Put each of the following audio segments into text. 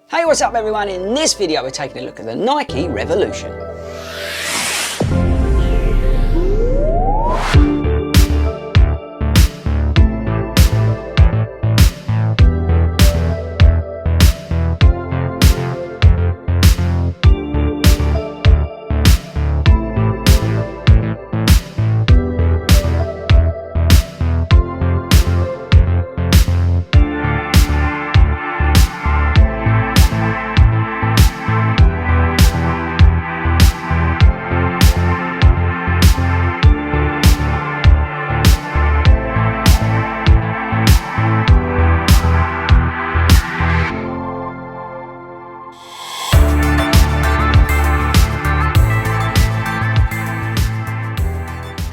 Hey, what's up everyone? In this video we're taking a look at the Nike Revolution.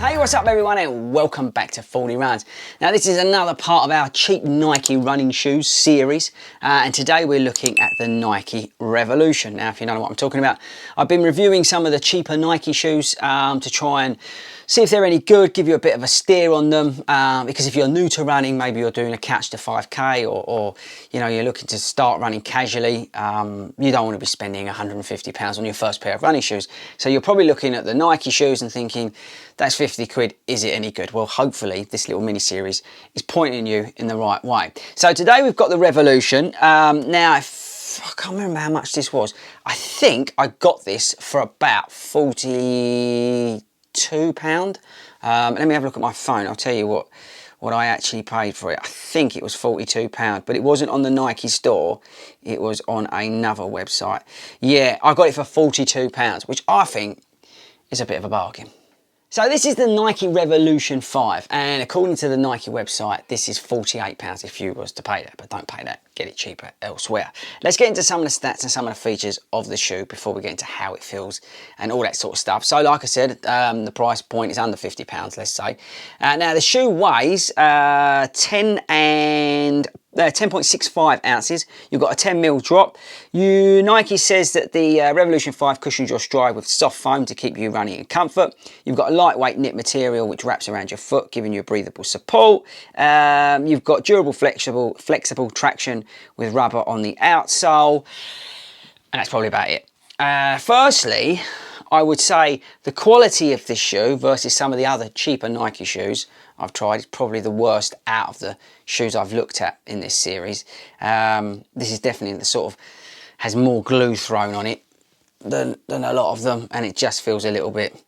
Hey, what's up everyone and welcome back to 40 Runs. Now this is another part of our cheap Nike running shoes series and today we're looking at the Nike Revolution. Now if you don't know what I'm talking about, I've been reviewing some of the cheaper Nike shoes to try and see if they're any good, give you a bit of a steer on them because if you're new to running, maybe you're doing a catch to 5k or you know, you're looking to start running casually, you don't want to be spending £150 on your first pair of running shoes. So you're probably looking at the Nike shoes and thinking, that's 50 quid, is it any good? Well, hopefully this little mini series is pointing you in the right way. So today we've got the Revolution. Now, I can't remember how much this was. I think I got this for about £42. Let me have a look at my phone. I'll tell you what I actually paid for it. I think it was £42, but it wasn't on the Nike store. It was on another website. Yeah, I got it for £42, which I think is a bit of a bargain. So this is the Nike Revolution 5 and according to the Nike website this is £48 if you was to pay that, but don't pay that, get it cheaper elsewhere. Let's get into some of the stats and some of the features of the shoe before we get into how it feels and all that sort of stuff. So like I said, the price point is under £50, let's say. Now the shoe weighs 10.65 ounces. You've got a 10mm drop. Nike says that the Revolution 5 cushions your stride with soft foam to keep you running in comfort. You've got a lightweight knit material which wraps around your foot, giving you a breathable support. You've got durable, flexible traction with rubber on the outsole. And that's probably about it. Firstly, I would say the quality of this shoe versus some of the other cheaper Nike shoes I've tried is probably the worst out of the shoes I've looked at in this series. This is definitely the sort of has more glue thrown on it than a lot of them, and it just feels a little bit,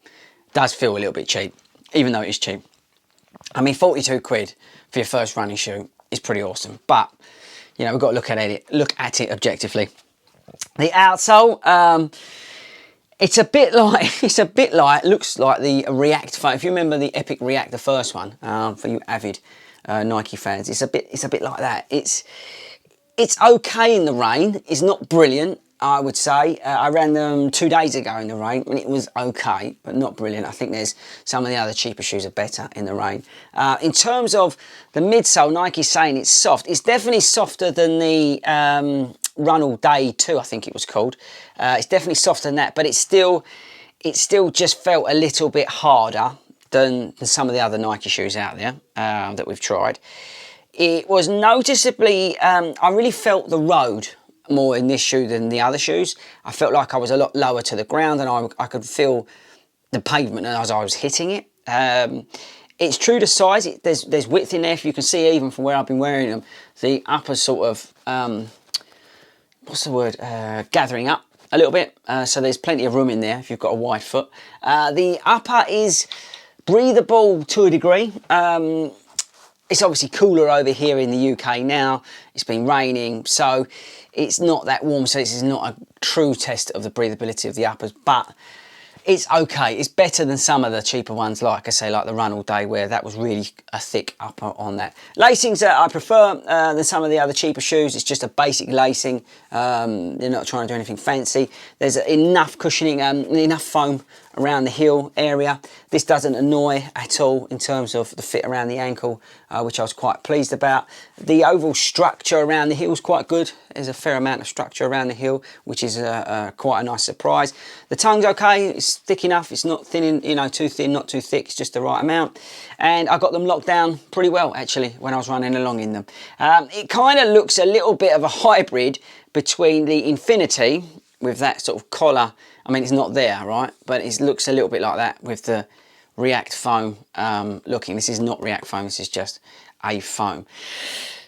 does feel a little bit cheap, even though it is cheap. I mean, 42 quid for your first running shoe is pretty awesome, but you know, we've got to look at it objectively. The outsole, it's a bit like, looks like the React foam. If you remember the Epic React, the first one, for you avid Nike fans, it's a bit like that. It's okay in the rain. It's not brilliant, I would say. I ran them 2 days ago in the rain and it was okay, but not brilliant. I think there's some of the other cheaper shoes are better in the rain. In terms of the midsole, Nike's saying it's soft. It's definitely softer than the Run All Day 2, I think it was called. It's definitely softer than that, but it still just felt a little bit harder than some of the other Nike shoes out there that we've tried. It was noticeably, I really felt the road more in this shoe than the other shoes. I felt like I was a lot lower to the ground and I could feel the pavement as I was hitting it. It's true to size. There's width in there, if you can see even from where I've been wearing them. The upper sort of, what's the word, gathering up a little bit, so there's plenty of room in there if you've got a wide foot. The upper is breathable to a degree. It's obviously cooler over here in the UK now. It's been raining, so it's not that warm, so this is not a true test of the breathability of the uppers, but it's okay. It's better than some of the cheaper ones, like I say, like the Run All Day, where that was really a thick upper on that. Lacings that I prefer than some of the other cheaper shoes. It's just a basic lacing. You're not trying to do anything fancy. There's enough cushioning, enough foam around the heel area. This doesn't annoy at all in terms of the fit around the ankle, which I was quite pleased about. The overall structure around the heel is quite good. There's a fair amount of structure around the heel, which is quite a nice surprise. The tongue's okay, it's thick enough. It's not thin, you know, too thin, not too thick. It's just the right amount. And I got them locked down pretty well, actually, when I was running along in them. It kind of looks a little bit of a hybrid between the Infinity with that sort of collar. I mean, it's not there, right? But it looks a little bit like that with the React foam looking. This is not React foam, this is just a foam.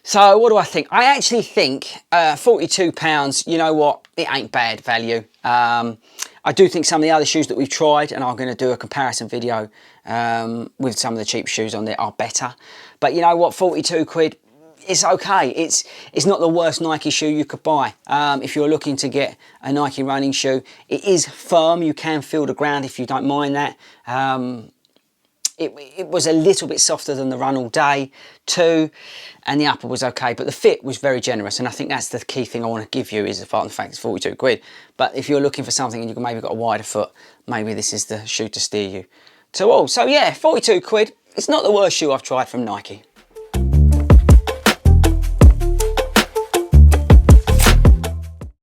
So what do I think? I actually think £42, you know what, it ain't bad value. I do think some of the other shoes that we've tried, and I'm going to do a comparison video with some of the cheap shoes on there, are better. But you know what, 42 quid, it's okay. It's not the worst Nike shoe you could buy. If you're looking to get a Nike running shoe, it is firm. You can feel the ground if you don't mind that. It was a little bit softer than the Run All Day too, and the upper was okay, but the fit was very generous, and I think that's the key thing I want to give you, is the fact it's 42 quid. But if you're looking for something and you've maybe got a wider foot, maybe this is the shoe to steer you to all. So yeah, 42 quid. It's not the worst shoe I've tried from Nike.